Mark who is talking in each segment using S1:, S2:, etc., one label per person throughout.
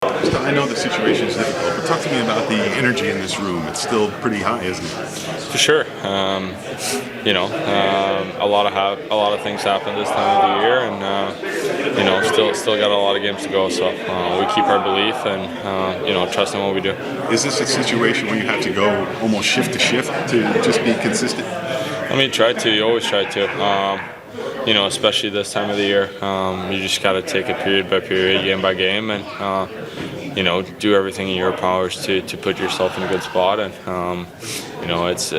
S1: I know the situation is difficult, but talk to me about the energy in this room. It's still pretty high, isn't it?
S2: For sure. A lot of things happen this time of the year, and still got a lot of games to go. So we keep our belief and trust in what we do.
S1: Is this a situation where you have to go almost shift to shift to just be consistent?
S2: I mean, try to. You always try to. Especially this time of the year, you just got to take it period by period, game by game, and do everything in your powers to put yourself in a good spot. And it's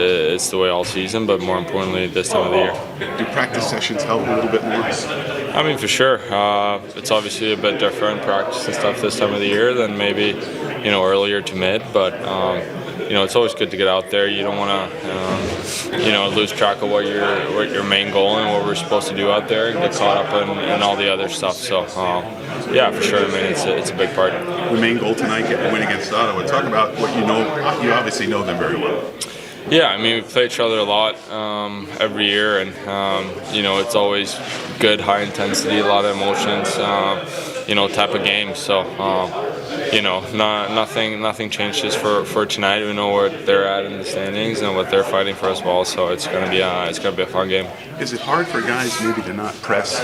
S2: the way all season, but more importantly, this time of the year.
S1: Do practice sessions help a little bit more?
S2: I mean, for sure. It's obviously a bit different practice and stuff this time of the year than maybe earlier to mid, but. It's always good to get out there. You don't want to, lose track of what your main goal and what we're supposed to do out there, and get caught up in all the other stuff. So, for sure. I mean, it's a big part.
S1: The main goal tonight, get the win against Ottawa. Talk about what you know. You obviously know them very well.
S2: Yeah, I mean, we play each other a lot every year, and it's always good, high intensity, a lot of emotions, type of game. So, nothing changes for tonight. We know where they're at in the standings and what they're fighting for as well. So it's gonna be a fun game.
S1: Is it hard for guys maybe to not press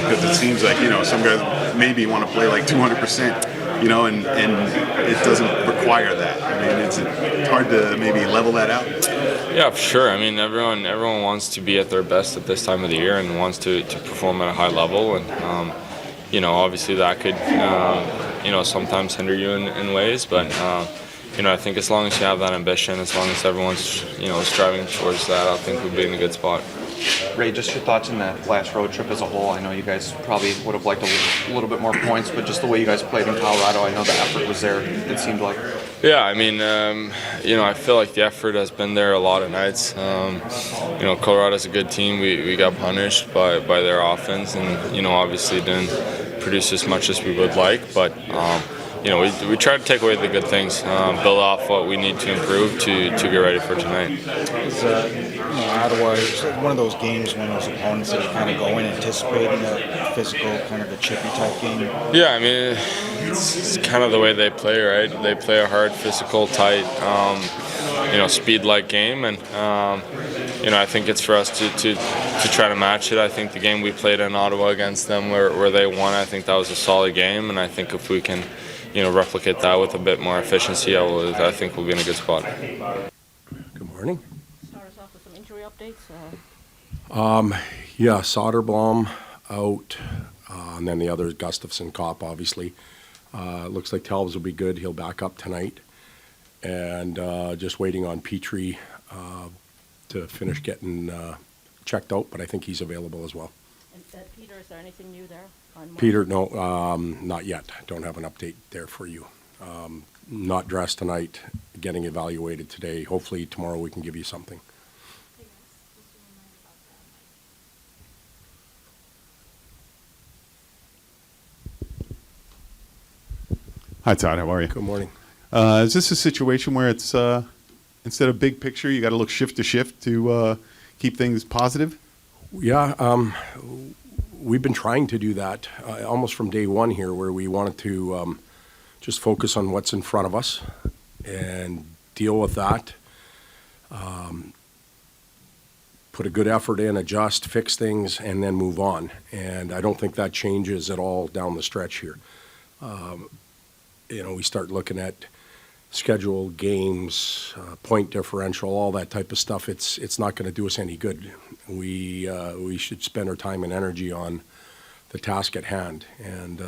S1: because it seems like some guys maybe want to play like 200%. And it doesn't require that. I mean, it's hard to maybe level that out.
S2: Yeah, for sure. I mean, everyone wants to be at their best at this time of the year and wants to perform at a high level. And obviously that could sometimes hinder you in ways. But I think as long as you have that ambition, as long as everyone's striving towards that, I think we'll be in a good spot.
S3: Ray, just your thoughts on that last road trip as a whole. I know you guys probably would have liked a little bit more points, but just the way you guys played in Colorado, I know the effort was there, it seemed like.
S2: Yeah, I mean, I feel like the effort has been there a lot of nights. Colorado's a good team. We got punished by their offense and, obviously didn't produce as much as we would like, but we try to take away the good things, build off what we need to improve to get ready for tonight.
S4: Ottawa is one of those games when those opponents that you kind of go in anticipating a physical, kind of a chippy type game.
S2: Yeah, I mean, it's kind of the way they play, right? They play a hard, physical, tight, speed-like game, and I think it's for us to try to match it. I think the game we played in Ottawa against them, where they won, I think that was a solid game, and I think if we can, replicate that with a bit more efficiency, I think we'll be in a good spot.
S5: Good morning.
S6: Start us off with some injury updates.
S5: Soderblom out, and then the other Gustafson Kopp, obviously. Looks like Telves will be good. He'll back up tonight. And just waiting on Petrie to finish getting checked out, but I think he's available as well.
S6: And Peter, is there anything new there?
S5: Peter, no, not yet. Don't have an update there for you. Not dressed tonight, getting evaluated today. Hopefully tomorrow we can give you something.
S7: Hi, Todd. How are you?
S5: Good morning.
S7: Is this a situation where it's instead of big picture, you got to look shift to shift to keep things positive?
S5: Yeah, we've been trying to do that almost from day one here, where we wanted to just focus on what's in front of us and deal with that. Put a good effort in, adjust, fix things, and then move on. And I don't think that changes at all down the stretch here. We start looking at schedule, games, point differential, all that type of stuff. It's not going to do us any good. We should spend our time and energy on the task at hand, and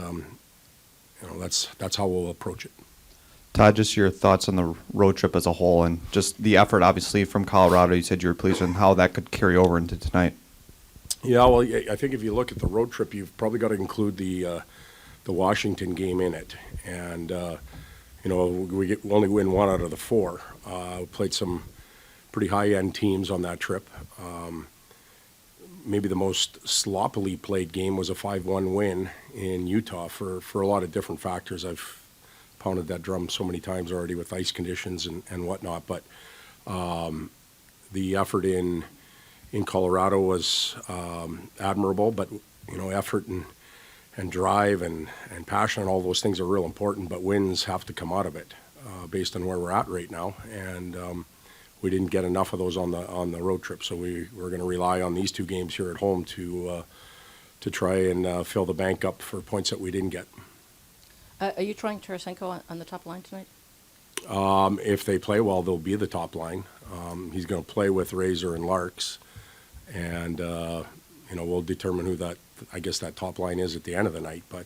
S5: that's how we'll approach it.
S3: Todd, just your thoughts on the road trip as a whole and just the effort, obviously, from Colorado. You said you were pleased with how that could carry over into tonight.
S5: Yeah, well, I think if you look at the road trip, you've probably got to include the Washington game in it, and we only win 1 out of the 4. We played some pretty high-end teams on that trip. Maybe the most sloppily played game was a 5-1 win in Utah for a lot of different factors. I've pounded that drum so many times already with ice conditions and whatnot, but the effort in Colorado was admirable, but effort and drive and passion and all those things are real important, but wins have to come out of it based on where we're at right now. And we didn't get enough of those on the road trip, so we're going to rely on these two games here at home to try and fill the bank up for points that we didn't get.
S6: Are you trying Tarasenko on the top line tonight?
S5: If they play well, they'll be the top line. He's going to play with Razor and Larks, and we'll determine who that top line is at the end of the night. But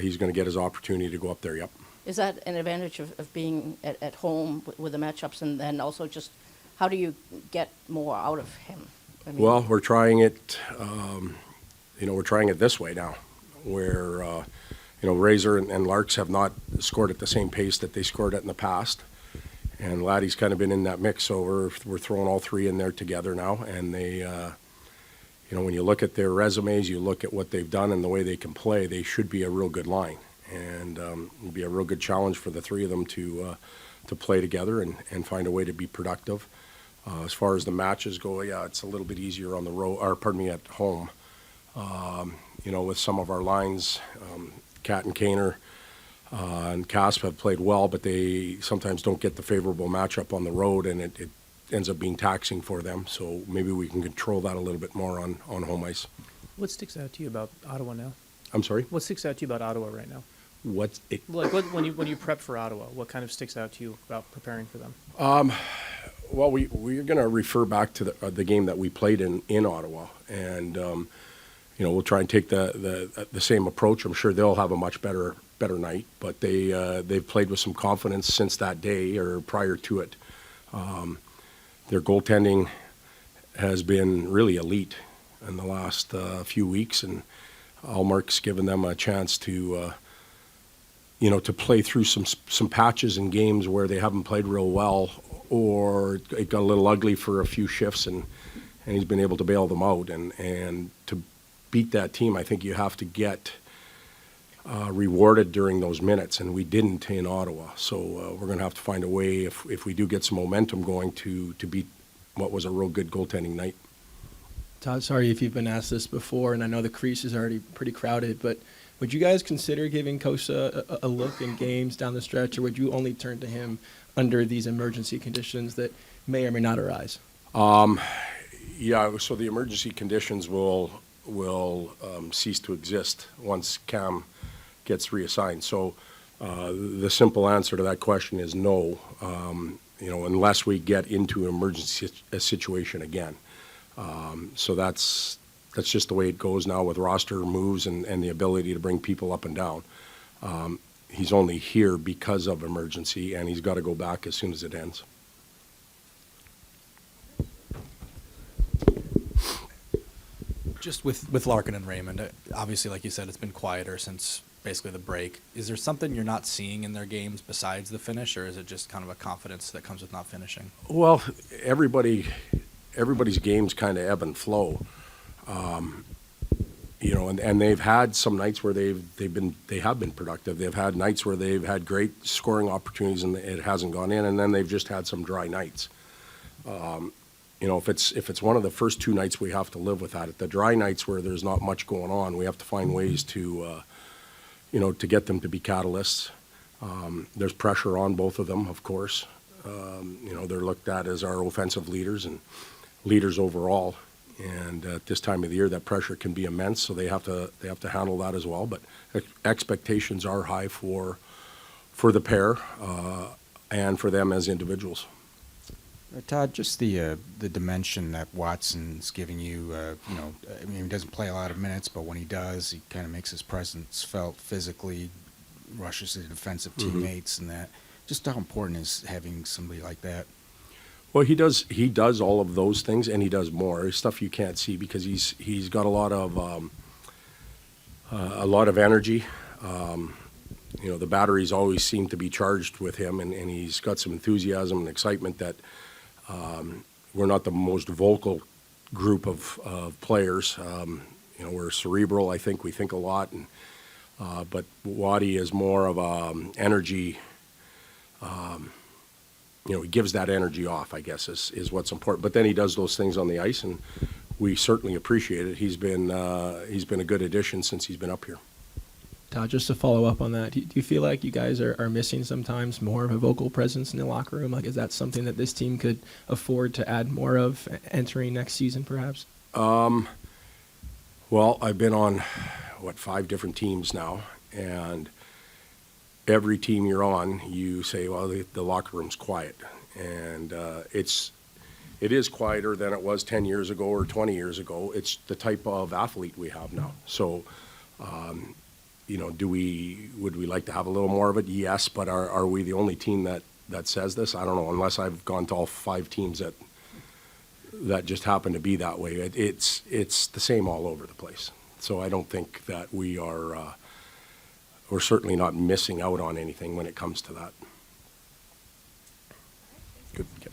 S5: he's going to get his opportunity to go up there. Yep.
S6: Is that an advantage of being at home with the matchups, and then also just how do you get more out of him? I mean,
S5: Well, we're trying it. We're trying it this way now, where Razor and Larks have not scored at the same pace that they scored at in the past, and Laddie's kind of been in that mix. So we're throwing all three in there together now, and they, when you look at their resumes, you look at what they've done and the way they can play, they should be a real good line, and it'll be a real good challenge for the three of them to play together and find a way to be productive. As far as the matches go, yeah, it's a little bit easier on the road, at home. With some of our lines, Cat and Kaner and Casp have played well, but they sometimes don't get the favorable matchup on the road, and it ends up being taxing for them. So maybe we can control that a little bit more on home ice.
S8: What sticks out to you about Ottawa now?
S5: I'm sorry?
S8: What sticks out to you about Ottawa right now? When you prep for Ottawa, what kind of sticks out to you about preparing for them?
S5: Well, we're going to refer back to the game that we played in Ottawa, and we'll try and take the same approach. I'm sure they'll have a much better night, but they've played with some confidence since that day or prior to it. Their goaltending has been really elite in the last few weeks, and Allmark's given them a chance to play through some patches in games where they haven't played real well, or it got a little ugly for a few shifts, and he's been able to bail them out. And to beat that team, I think you have to get rewarded during those minutes, and we didn't in Ottawa. So we're going to have to find a way, if we do get some momentum going, to beat what was a real good goaltending night.
S9: Todd, sorry if you've been asked this before, and I know the crease is already pretty crowded, but would you guys consider giving Kosa a look in games down the stretch, or would you only turn to him under these emergency conditions that may or may not arise?
S5: Yeah, so the emergency conditions will cease to exist once Cam gets reassigned. So the simple answer to that question is no, unless we get into an emergency situation again. So that's just the way it goes now with roster moves and the ability to bring people up and down. He's only here because of emergency, and he's got to go back as soon as it ends.
S10: Just with Larkin and Raymond, obviously, like you said, it's been quieter since basically the break. Is there something you're not seeing in their games besides the finish, or is it just kind of a confidence that comes with not finishing?
S5: Well, everybody's games kind of ebb and flow, and they've had some nights where they have been productive. They've had nights where they've had great scoring opportunities and it hasn't gone in, and then they've just had some dry nights. If it's one of the first two nights, we have to live with that. At the dry nights where there's not much going on, we have to find ways to get them to be catalysts. There's pressure on both of them, of course. They're looked at as our offensive leaders and leaders overall. And at this time of the year, that pressure can be immense, so they have to handle that as well. But expectations are high for the pair and for them as individuals.
S4: Todd, just the dimension that Watson's giving you, he doesn't play a lot of minutes, but when he does, he kind of makes his presence felt physically, rushes to defensive teammates and that. Just how important is having somebody like that?
S5: Well, he does all of those things, and he does more. It's stuff you can't see because he's got a lot of energy. The batteries always seem to be charged with him, and he's got some enthusiasm and excitement that we're not the most vocal group of players. We're cerebral. I think we think a lot, but Waddy is more of energy. He gives that energy off, I guess, is what's important. But then he does those things on the ice, and we certainly appreciate it. He's been a good addition since he's been up here.
S9: Todd, just to follow up on that, do you feel like you guys are missing sometimes more of a vocal presence in the locker room? Like, is that something that this team could afford to add more of entering next season, perhaps?
S5: Well, I've been on, 5 different teams now, and every team you're on, you say, well, the locker room's quiet. And it is quieter than it was 10 years ago or 20 years ago. It's the type of athlete we have now. So, would we like to have a little more of it? Yes, but are we the only team that says this? I don't know, unless I've gone to all 5 teams that just happen to be that way. It's the same all over the place. So I don't think that we're certainly not missing out on anything when it comes to that. Good. Okay.